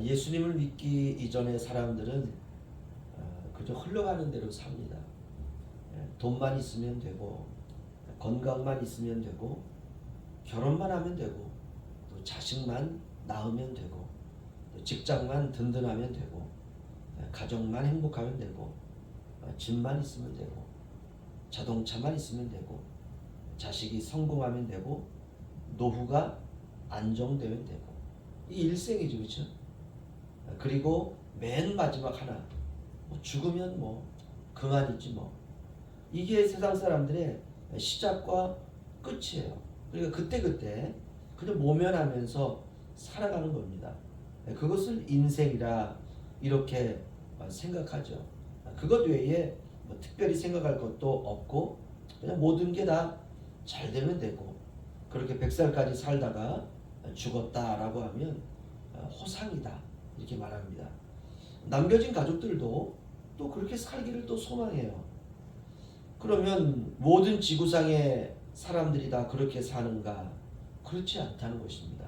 예수님을 믿기 이전의 사람들은 그저 흘러가는 대로 삽니다. 돈만 있으면 되고, 건강만 있으면 되고, 결혼만 하면 되고, 또 자식만 낳으면 되고, 또 직장만 든든하면 되고, 가정만 행복하면 되고, 집만 있으면 되고, 자동차만 있으면 되고, 자식이 성공하면 되고, 노후가 안정되면 되고, 이 일생이죠, 그렇죠? 그리고 맨 마지막 하나, 죽으면 그만이지 뭐. 이게 세상 사람들의 시작과 끝이에요. 그러니까 그때그때 그냥 모면하면서 살아가는 겁니다. 그것을 인생이라 이렇게 생각하죠. 그것 외에 특별히 생각할 것도 없고 그냥 모든 게 다 잘 되면 되고, 그렇게 100살까지 살다가 죽었다라고 하면 호상이다 이렇게 말합니다. 남겨진 가족들도 또 그렇게 살기를 또 소망해요. 그러면 모든 지구상의 사람들이 다 그렇게 사는가? 그렇지 않다는 것입니다.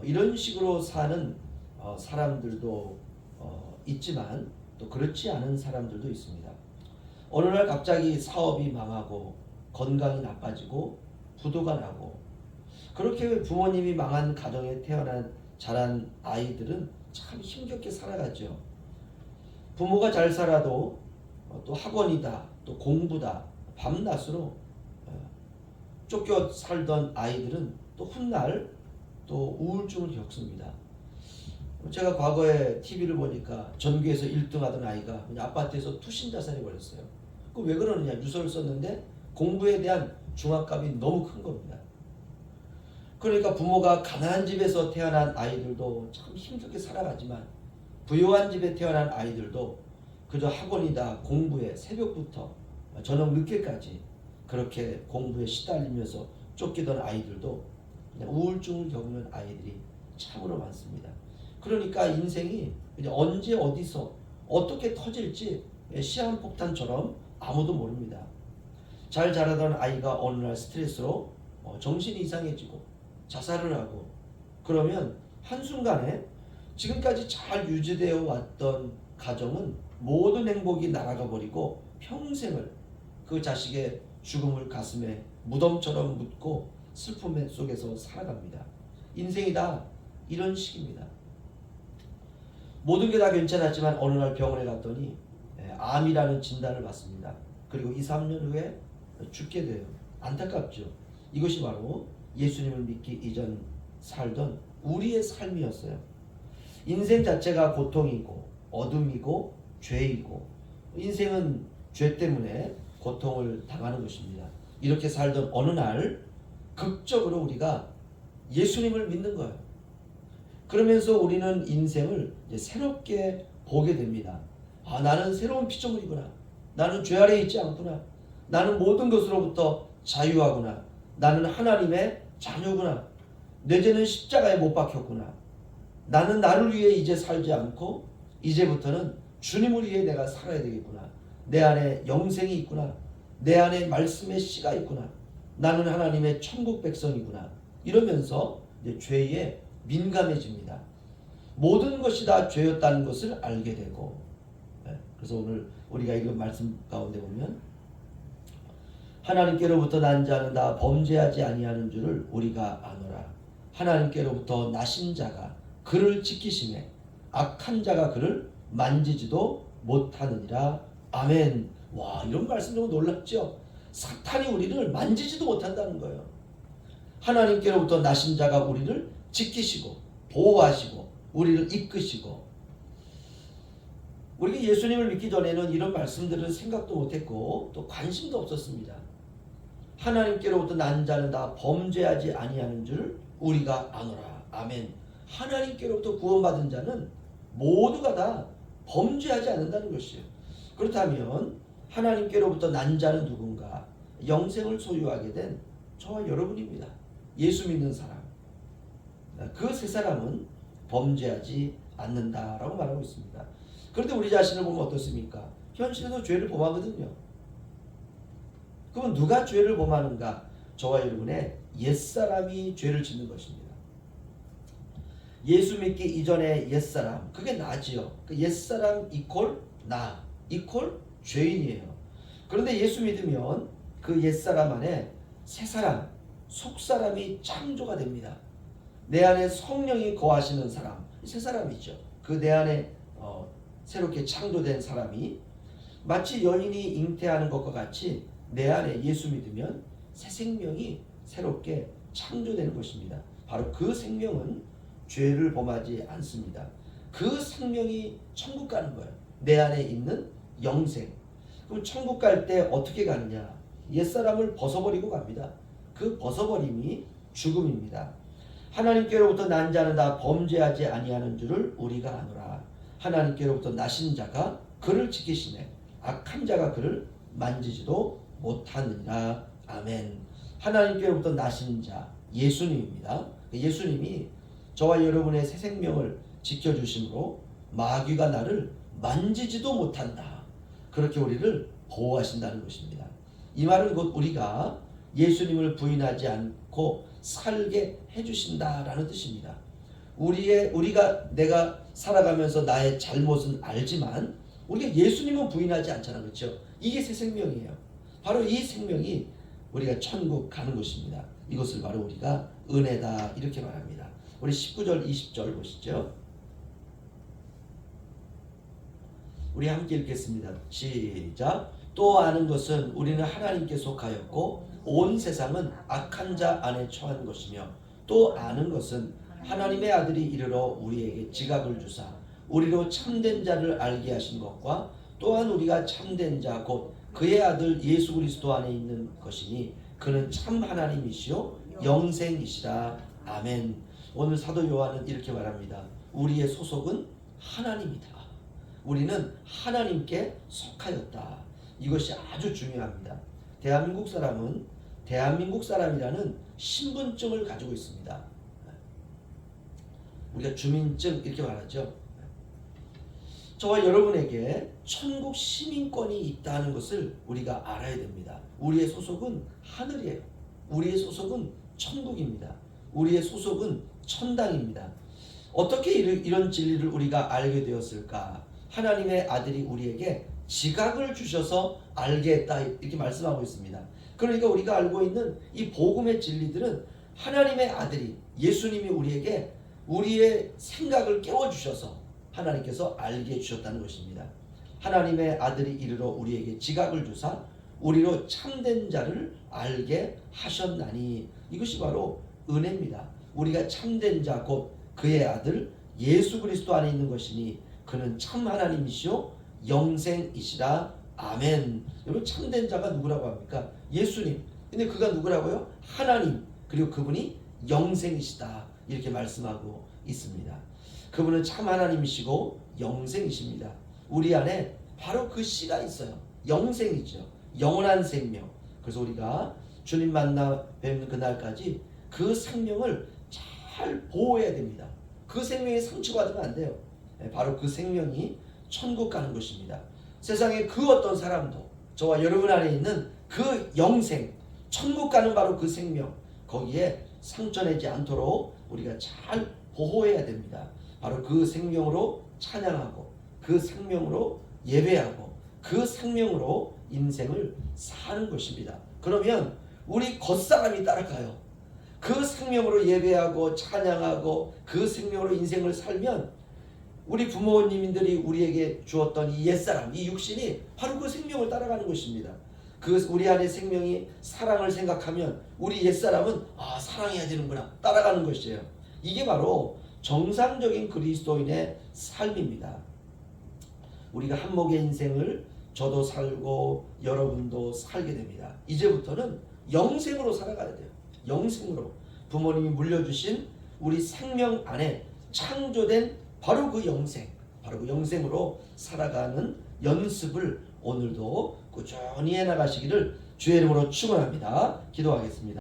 이런 식으로 사는 사람들도 있지만 또 그렇지 않은 사람들도 있습니다. 어느 날 갑자기 사업이 망하고 건강이 나빠지고 부도가 나고, 그렇게 부모님이 망한 가정에 자란 아이들은 참 힘겹게 살아가죠. 부모가 잘 살아도 또 학원이다, 또 공부다, 밤낮으로 쫓겨 살던 아이들은 또 훗날 또 우울증을 겪습니다. 제가 과거에 TV를 보니까 전교에서 1등 하던 아이가 그냥 아파트에서 투신 자살해 버렸어요. 그 왜 그러느냐? 유서를 썼는데 공부에 대한 중압감이 너무 큰 겁니다. 그러니까 부모가 가난한 집에서 태어난 아이들도 참 힘들게 살아가지만, 부유한 집에 태어난 아이들도 그저 학원이다, 공부에 새벽부터 저녁 늦게까지 그렇게 공부에 시달리면서 쫓기던 아이들도 그냥 우울증을 겪는 아이들이 참으로 많습니다. 그러니까 인생이 언제 어디서 어떻게 터질지 시한폭탄처럼 아무도 모릅니다. 잘 자라던 아이가 어느 날 스트레스로 정신이 이상해지고 자살을 하고, 그러면 한순간에 지금까지 잘 유지되어 왔던 가정은 모든 행복이 날아가 버리고 평생을 그 자식의 죽음을 가슴에 무덤처럼 묻고 슬픔 속에서 살아갑니다. 인생이 다 이런 식입니다. 모든 게 다 괜찮았지만 어느 날 병원에 갔더니 암이라는 진단을 받습니다. 그리고 2, 3년 후에 죽게 돼요. 안타깝죠. 이것이 바로 예수님을 믿기 이전 살던 우리의 삶이었어요. 인생 자체가 고통이고 어둠이고 죄이고, 인생은 죄 때문에 고통을 당하는 것입니다. 이렇게 살던 어느 날 극적으로 우리가 예수님을 믿는 거예요. 그러면서 우리는 인생을 이제 새롭게 보게 됩니다. 나는 새로운 피조물이구나. 나는 죄 아래에 있지 않구나. 나는 모든 것으로부터 자유하구나. 나는 하나님의 자녀구나. 내 죄는 십자가에 못 박혔구나. 나는 나를 위해 이제 살지 않고 이제부터는 주님을 위해 내가 살아야 되겠구나. 내 안에 영생이 있구나. 내 안에 말씀의 씨가 있구나. 나는 하나님의 천국 백성이구나. 이러면서 이제 죄에 민감해집니다. 모든 것이 다 죄였다는 것을 알게 되고, 그래서 오늘 우리가 읽은 말씀 가운데 보면 하나님께로부터 난 자는 다 범죄하지 아니하는 줄을 우리가 아노라. 하나님께로부터 나신 자가 그를 지키심에 악한 자가 그를 만지지도 못하느니라. 아멘. 와, 이런 말씀 너무 놀랍죠? 사탄이 우리를 만지지도 못한다는 거예요. 하나님께로부터 나신 자가 우리를 지키시고 보호하시고 우리를 이끄시고. 우리가 예수님을 믿기 전에는 이런 말씀들은 생각도 못했고 또 관심도 없었습니다. 하나님께로부터 난 자는 다 범죄하지 아니하는 줄 우리가 아노라. 아멘. 하나님께로부터 구원받은 자는 모두가 다 범죄하지 않는다는 것이에요. 그렇다면 하나님께로부터 난 자는 누군가? 영생을 소유하게 된 저와 여러분입니다. 예수 믿는 사람. 그 세 사람은 범죄하지 않는다라고 말하고 있습니다. 그런데 우리 자신을 보면 어떻습니까? 현실에서 죄를 범하거든요. 그럼 누가 죄를 범하는가? 저와 여러분의 옛사람이 죄를 짓는 것입니다. 예수 믿기 이전의 옛사람, 그게 나지요. 그 옛사람 이퀄 나 이퀄 죄인이에요. 그런데 예수 믿으면 그 옛사람 안에 새사람, 속사람이 창조가 됩니다. 내 안에 성령이 거하시는 사람, 새사람이죠. 그 내 안에 새롭게 창조된 사람이 마치 여인이 잉태하는 것과 같이 내 안에 예수 믿으면 새 생명이 새롭게 창조되는 것입니다. 바로 그 생명은 죄를 범하지 않습니다. 그 생명이 천국 가는 거예요. 내 안에 있는 영생. 그럼 천국 갈 때 어떻게 가느냐? 옛사람을 벗어버리고 갑니다. 그 벗어버림이 죽음입니다. 하나님께로부터 난 자는 다 범죄하지 아니하는 줄을 우리가 아노라. 하나님께로부터 나신 자가 그를 지키시네. 악한 자가 그를 만지지도 못하느니라. 아멘. 하나님께로부터 나신 자 예수님입니다. 예수님이 저와 여러분의 새 생명을 지켜주심으로 마귀가 나를 만지지도 못한다. 그렇게 우리를 보호하신다는 것입니다. 이 말은 곧 우리가 예수님을 부인하지 않고 살게 해주신다라는 뜻입니다. 내가 살아가면서 나의 잘못은 알지만 우리가 예수님은 부인하지 않잖아, 그렇죠? 이게 새 생명이에요. 바로 이 생명이 우리가 천국 가는 것입니다. 이것을 바로 우리가 은혜다 이렇게 말합니다. 우리 19절 20절 보시죠. 우리 함께 읽겠습니다. 시작. 또 아는 것은 우리는 하나님께 속하였고 온 세상은 악한 자 안에 처한 것이며 또 아는 것은 하나님의 아들이 이르러 우리에게 지각을 주사 우리로 참된 자를 알게 하신 것과 또한 우리가 참된 자 곧 그의 아들 예수 그리스도 안에 있는 것이니 그는 참 하나님이시요 영생이시라. 아멘. 오늘 사도 요한은 이렇게 말합니다. 우리의 소속은 하나님이다. 우리는 하나님께 속하였다. 이것이 아주 중요합니다. 대한민국 사람은 대한민국 사람이라는 신분증을 가지고 있습니다. 우리가 주민증 이렇게 말하죠. 저와 여러분에게 천국 시민권이 있다는 것을 우리가 알아야 됩니다. 우리의 소속은 하늘이에요. 우리의 소속은 천국입니다. 우리의 소속은 천당입니다. 어떻게 이런 진리를 우리가 알게 되었을까? 하나님의 아들이 우리에게 지각을 주셔서 알게 했다 이렇게 말씀하고 있습니다. 그러니까 우리가 알고 있는 이 복음의 진리들은 하나님의 아들이 예수님이 우리에게 우리의 생각을 깨워주셔서 하나님께서 알게 해주셨다는 것입니다. 하나님의 아들이 이르러 우리에게 지각을 주사 우리로 참된 자를 알게 하셨나니 이것이 바로 은혜입니다. 우리가 참된 자 곧 그의 아들 예수 그리스도 안에 있는 것이니 그는 참 하나님이시오 영생이시라. 아멘. 여러분 참된 자가 누구라고 합니까? 예수님. 근데 그가 누구라고요? 하나님. 그리고 그분이 영생이시다 이렇게 말씀하고 있습니다. 그분은 참 하나님이시고 영생이십니다. 우리 안에 바로 그 씨가 있어요. 영생이죠. 영원한 생명. 그래서 우리가 주님 만나 뵙는 그날까지 그 생명을 잘 보호해야 됩니다. 그 생명에 상처받으면 안 돼요. 바로 그 생명이 천국 가는 것입니다. 세상에 그 어떤 사람도 저와 여러분 안에 있는 그 영생, 천국 가는 바로 그 생명, 거기에 상처내지 않도록 우리가 잘 보호해야 됩니다. 바로 그 생명으로 찬양하고 그 생명으로 예배하고 그 생명으로 인생을 사는 것입니다. 그러면 우리 겉사람이 따라가요. 그 생명으로 예배하고 찬양하고 그 생명으로 인생을 살면 우리 부모님들이 우리에게 주었던 이 옛사람, 이 육신이 바로 그 생명을 따라가는 것입니다. 그 우리 안에 생명이 사랑을 생각하면 우리 옛사람은 사랑해야 되는구나 따라가는 것이에요. 이게 바로 정상적인 그리스도인의 삶입니다. 우리가 한몫의 인생을 저도 살고 여러분도 살게 됩니다. 이제부터는 영생으로 살아가야 돼요. 영생으로 부모님이 물려주신 우리 생명 안에 창조된 바로 그 영생, 바로 그 영생으로 살아가는 연습을 오늘도 꾸준히 해나가시기를 주의 이름으로 축원합니다. 기도하겠습니다.